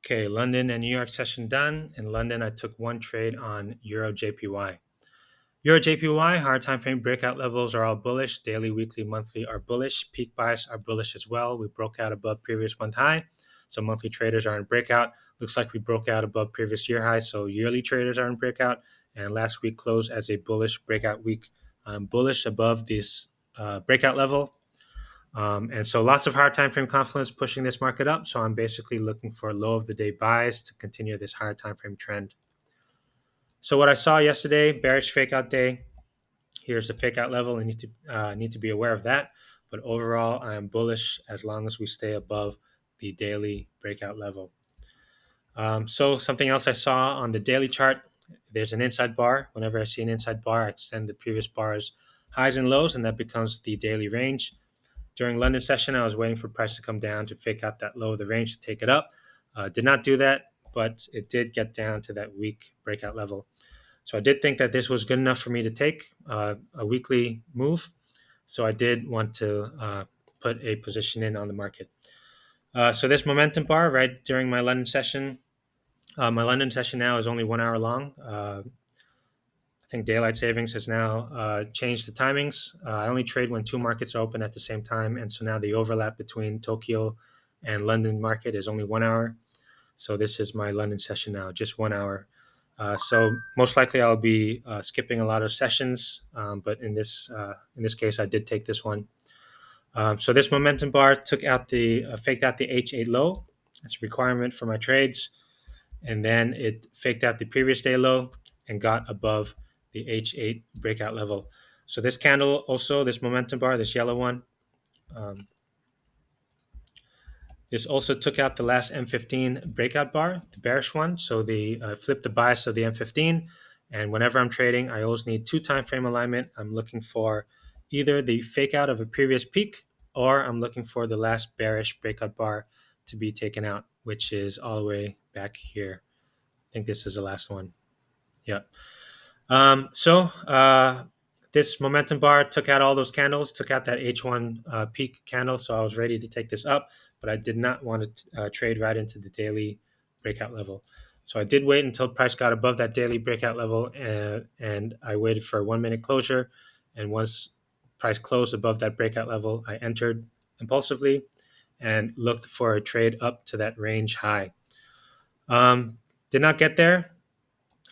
Okay, London and New York session done. In London, I took one trade on EURJPY. EURJPY, hard time frame breakout levels are all bullish. Daily, weekly, monthly are bullish. Peak buys are bullish as well. We broke out above previous month high. So monthly traders are in breakout. Looks like we broke out above previous year high. So yearly traders are in breakout. And last week closed as a bullish breakout week. Bullish above this breakout level. And so lots of hard time frame confluence pushing this market up. So I'm basically looking for low of the day buys to continue this higher time frame trend. So what I saw yesterday, bearish fake out day. Here's the fake out level. I need to be aware of that. But overall, I am bullish as long as we stay above the daily breakout level. So something else I saw on the daily chart, there's an inside bar. Whenever I see an inside bar, I extend the previous bar's highs and lows, and that becomes the daily range. During London session, I was waiting for price to come down to fake out that low of the range to take it up. Did not do that, but it did get down to that weak breakout level. So I did think that this was good enough for me to take a weekly move. So I did want to put a position in on the market. So this momentum bar right during my London session now is only 1 hour long. I think daylight savings has now changed the timings. I only trade when two markets are open at the same time, and so now the overlap between Tokyo and London market is only 1 hour. So this is my London session now, just 1 hour. So most likely I'll be skipping a lot of sessions, but in this case, I did take this one. So this momentum bar took out faked out the H8 low. That's a requirement for my trades, and then it faked out the previous day low and got above the H8 breakout level. So this candle also, this momentum bar, this yellow one, this also took out the last M15 breakout bar, the bearish one. So the flipped the bias of the M15. And whenever I'm trading, I always need two time frame alignment. I'm looking for either the fake out of a previous peak, or I'm looking for the last bearish breakout bar to be taken out, which is all the way back here. I think this is the last one. Yeah. This momentum bar took out all those candles, took out that H1 peak candle. So I was ready to take this up, but I did not want to trade right into the daily breakout level. So I did wait until price got above that daily breakout level, and I waited for a 1 minute closure. And once price closed above that breakout level, I entered impulsively and looked for a trade up to that range high. Did not get there.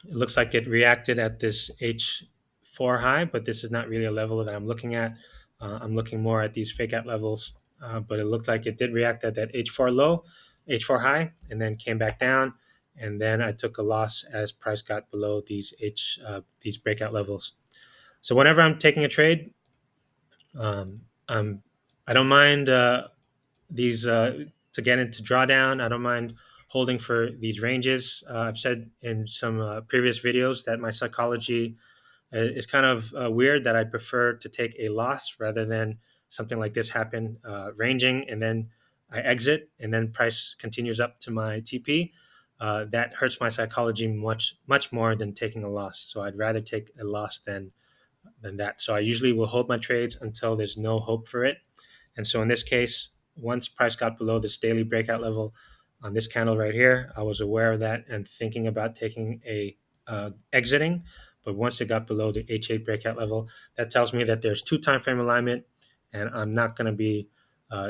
It looks like it reacted at this H4 high, but this is not really a level that I'm looking at. I'm looking more at these fake out levels, but it looked like it did react at that H4 low, H4 high, and then came back down. And then I took a loss as price got below these breakout levels. So whenever I'm taking a trade, I don't mind these to get into drawdown. I don't mind holding for these ranges. I've said in some previous videos that my psychology is kind of weird, that I prefer to take a loss rather than something like this happen, ranging, and then I exit, and then price continues up to my TP. That hurts my psychology much more than taking a loss. So I'd rather take a loss than that. So I usually will hold my trades until there's no hope for it. And so in this case, once price got below this daily breakout level on this candle right here, I was aware of that and thinking about taking a exiting. But once it got below the H8 breakout level, that tells me that there's two time frame alignment, and I'm not going to be.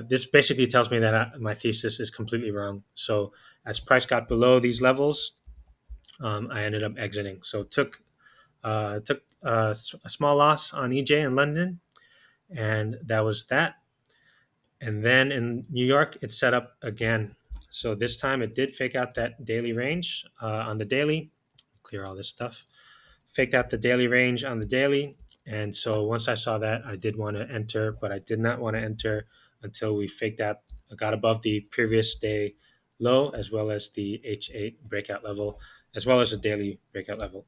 This basically tells me that my thesis is completely wrong. So as price got below these levels, I ended up exiting. So took a small loss on EJ in London, and that was that. And then in New York, it set up again. So this time it did fake out that daily range on the daily. Clear all this stuff. Faked out the daily range on the daily. And so once I saw that, I did want to enter, but I did not want to enter until we got above the previous day low, as well as the H8 breakout level, as well as the daily breakout level.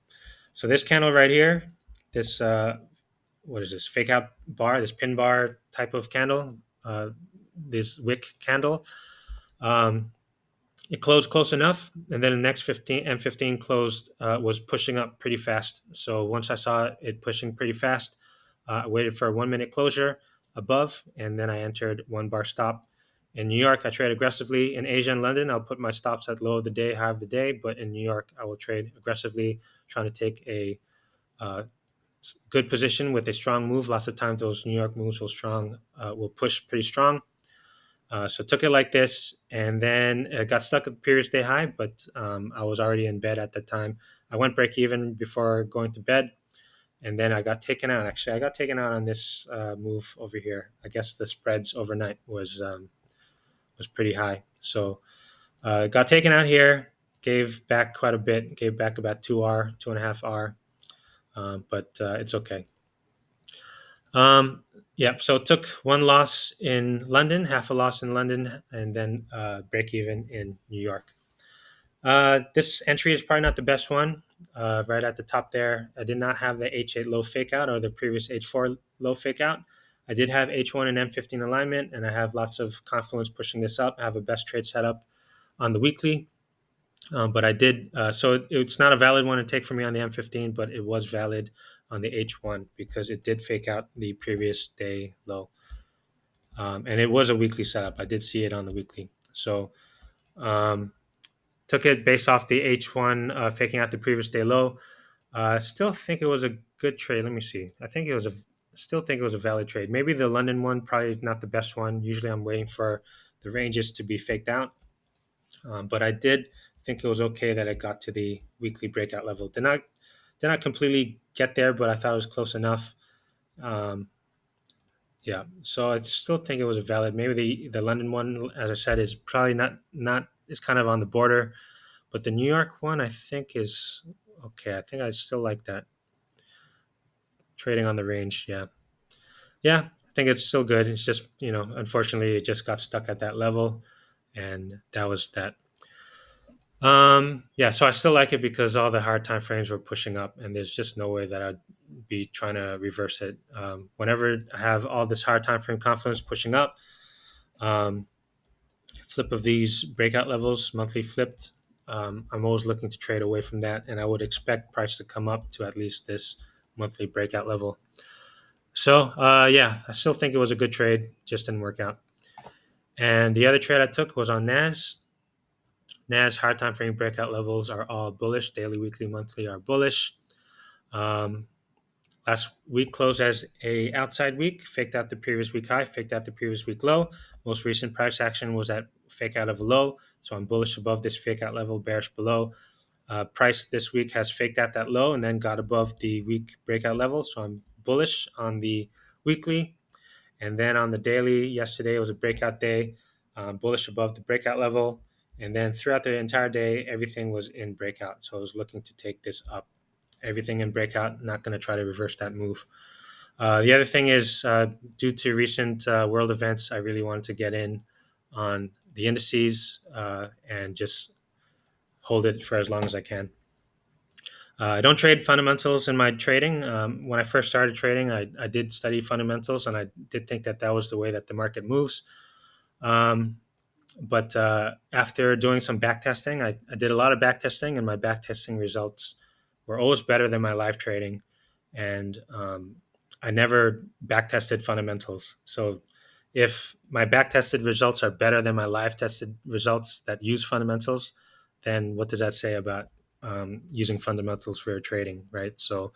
So this candle right here, this what is this fake out bar, this pin bar type of candle, this wick candle. It closed close enough, and then the next M15 closed was pushing up pretty fast. So once I saw it pushing pretty fast, I waited for a 1 minute closure above, and then I entered one bar stop In New York, I trade aggressively. In Asia and London, I'll put my stops at low of the day, high of the day. But in New York, I will trade aggressively, trying to take a uh, good position with a strong move. Lots of times, those New York moves will push pretty strong. So took it like this, and then it got stuck at the previous day high, but I was already in bed at the time. I went break even before going to bed, and then I got taken out. Actually, I got taken out on this move over here. I guess the spreads overnight was pretty high, so got taken out here. Gave back quite a bit. Gave back about 2R, 2.5R, but it's okay. Yeah, so it took one loss in London, half a loss in London, and then break even in New York. This entry is probably not the best one. Right at the top there, I did not have the H8 low fake out or the previous H4 low fake out. I did have H1 and M15 alignment, and I have lots of confluence pushing this up. I have a best trade setup on the weekly. But I did, it's not a valid one to take for me on the M15, but it was valid on the H1 because it did fake out the previous day low. And it was a weekly setup. I did see it on the weekly. So um, took it based off the H1 faking out the previous day low. Still think it was a good trade. Let me see. Still think it was a valid trade. Maybe the London one, probably not the best one. Usually I'm waiting for the ranges to be faked out. But I did think it was okay that it got to the weekly breakout level. Did not completely get there, but I thought it was close enough. Um, yeah, so I still think it was a valid. Maybe the London one, as I said, is probably not is kind of on the border, but the New York one I think is okay. I think I still like that trading on the range. Yeah, yeah, I think it's still good. It's just unfortunately, it just got stuck at that level, and that was that. Yeah, so I still like it because all the hard time frames were pushing up, and there's just no way that I'd be trying to reverse it. Whenever I have all this hard time frame confluence pushing up, um, flip of these breakout levels, monthly flipped, I'm always looking to trade away from that, and I would expect price to come up to at least this monthly breakout level. So yeah, I still think it was a good trade, just didn't work out. And the other trade I took was on NAS. NAS hard time frame breakout levels are all bullish. Daily, weekly, monthly are bullish. Um, Last week closed as a outside week, faked out the previous week high, faked out the previous week low. Most recent price action was at fake out of a low, so I'm bullish above this fake out level, bearish below. Price this week has faked out that low and then got above the week breakout level, so I'm bullish on the weekly. And then on the daily, yesterday was a breakout day, bullish above the breakout level. And then throughout the entire day, everything was in breakout. So I was looking to take this up. Everything in breakout, not going to try to reverse that move. The other thing is, due to recent world events, I really wanted to get in on the indices and just hold it for as long as I can. I don't trade fundamentals in my trading. When I first started trading, I did study fundamentals, and I did think that that was the way that the market moves. But after doing some back testing, I did a lot of back testing, and my back testing results were always better than my live trading. And I never back tested fundamentals. So if my back tested results are better than my live tested results that use fundamentals, then what does that say about using fundamentals for trading, right? So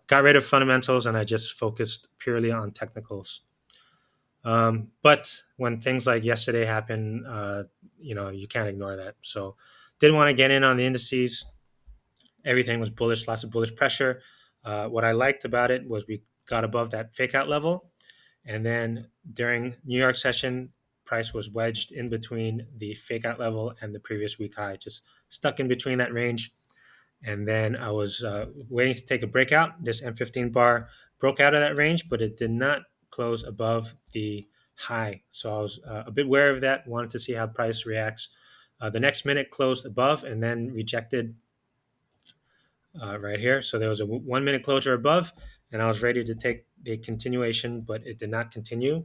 got rid of fundamentals and I just focused purely on technicals. But when things like yesterday happen, you can't ignore that. So didn't want to get in on the indices. Everything was bullish, lots of bullish pressure. What I liked about it was we got above that fake out level. And then during New York session, price was wedged in between the fake out level and the previous week high, just stuck in between that range. And then I was waiting to take a breakout. This M15 bar broke out of that range, but it did not close above the high. So I was a bit wary of that, wanted to see how price reacts. The next minute closed above and then rejected right here. So there was a 1 minute closure above, and I was ready to take the continuation, but it did not continue.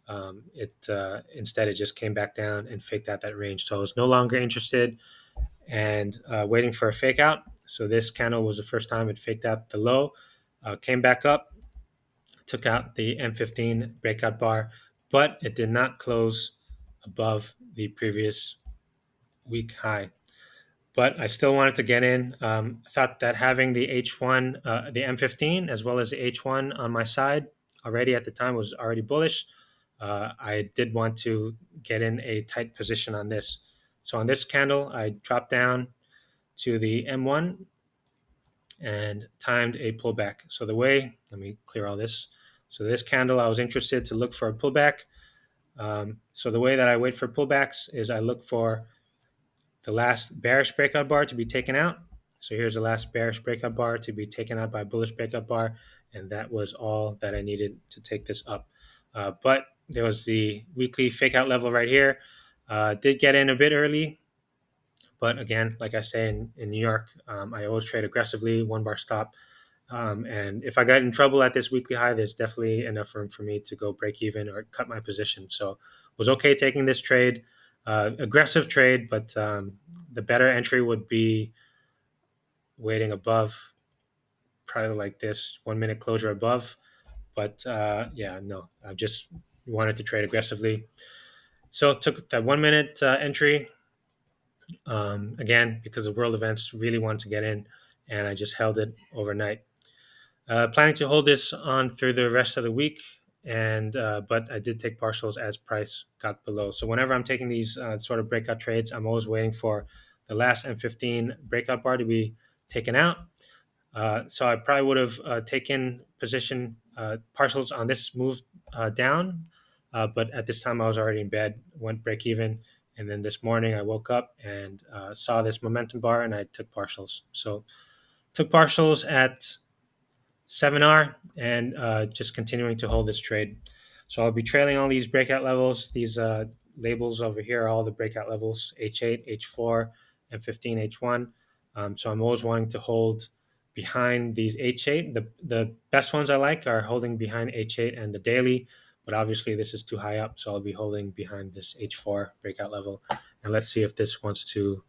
Instead it just came back down and faked out that range. So I was no longer interested and waiting for a fake out. So this candle was the first time it faked out the low, came back up, took out the M15 breakout bar, but it did not close above the previous week high. But I still wanted to get in. I thought that having the H1, the M15, as well as the H1 on my side already at the time was already bullish. I did want to get in a tight position on this. So on this candle, I dropped down to the M1 and timed a pullback. So the way, let me clear all this. So this candle, I was interested to look for a pullback. So the way that I wait for pullbacks is I look for the last bearish breakout bar to be taken out. So here's the last bearish breakout bar to be taken out by bullish breakout bar. And that was all that I needed to take this up. But there was the weekly fake out level right here. Did get in a bit early. But again, like I say in New York, I always trade aggressively, one bar stop. And if I got in trouble at this weekly high, there's definitely enough room for me to go break even or cut my position. So was okay taking this trade, aggressive trade, but the better entry would be waiting above, probably like this 1 minute closure above. But yeah, no, I just wanted to trade aggressively. So took that 1 minute entry again because of world events. Really wanted to get in, and I just held it overnight. Planning to hold this on through the rest of the week, and but I did take partials as price got below. So whenever I'm taking these sort of breakout trades, I'm always waiting for the last M15 breakout bar to be taken out. So I probably would have taken position partials on this move down, but at this time I was already in bed, went break even, and then this morning I woke up and saw this momentum bar, and I took partials. So took partials at 7R and just continuing to hold this trade. So I'll be trailing all these breakout levels. These labels over here are all the breakout levels: H8, H4, M15, H1. So I'm always wanting to hold behind these H8. The best ones I like are holding behind H8 and the daily, but obviously this is too high up, so I'll be holding behind this H4 breakout level. And let's see if this wants to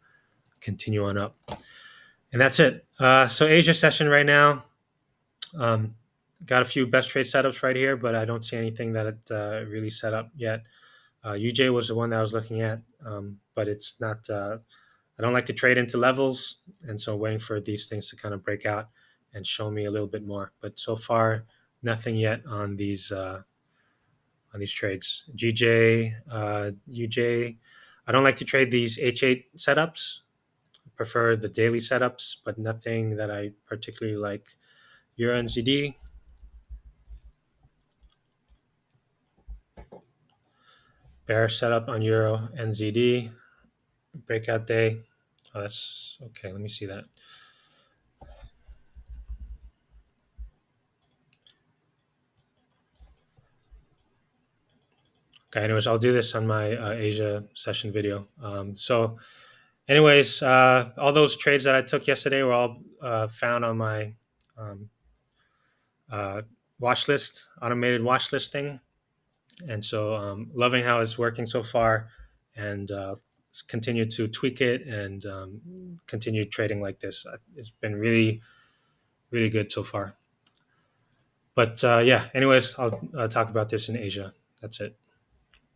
continue on up. And that's it. So Asia session right now. Got a few best trade setups right here, but I don't see anything that it really set up yet. UJ was the one that I was looking at, but it's not. I don't like to trade into levels, and so waiting for these things to kind of break out and show me a little bit more. But so far, nothing yet on these trades. GJ, UJ. I don't like to trade these H8 setups. I prefer the daily setups, but nothing that I particularly like. EURNZD. Bearish setup on Euro NZD. Breakout day. Oh, that's okay. Let me see that. Okay, anyways, I'll do this on my Asia session video. So anyways, all those trades that I took yesterday were all found on my um, watch list, automated watch list thing. And so loving how it's working so far, and continue to tweak it and continue trading like this. It's been really, really good so far. But yeah, anyways, I'll talk about this in Asia. That's it.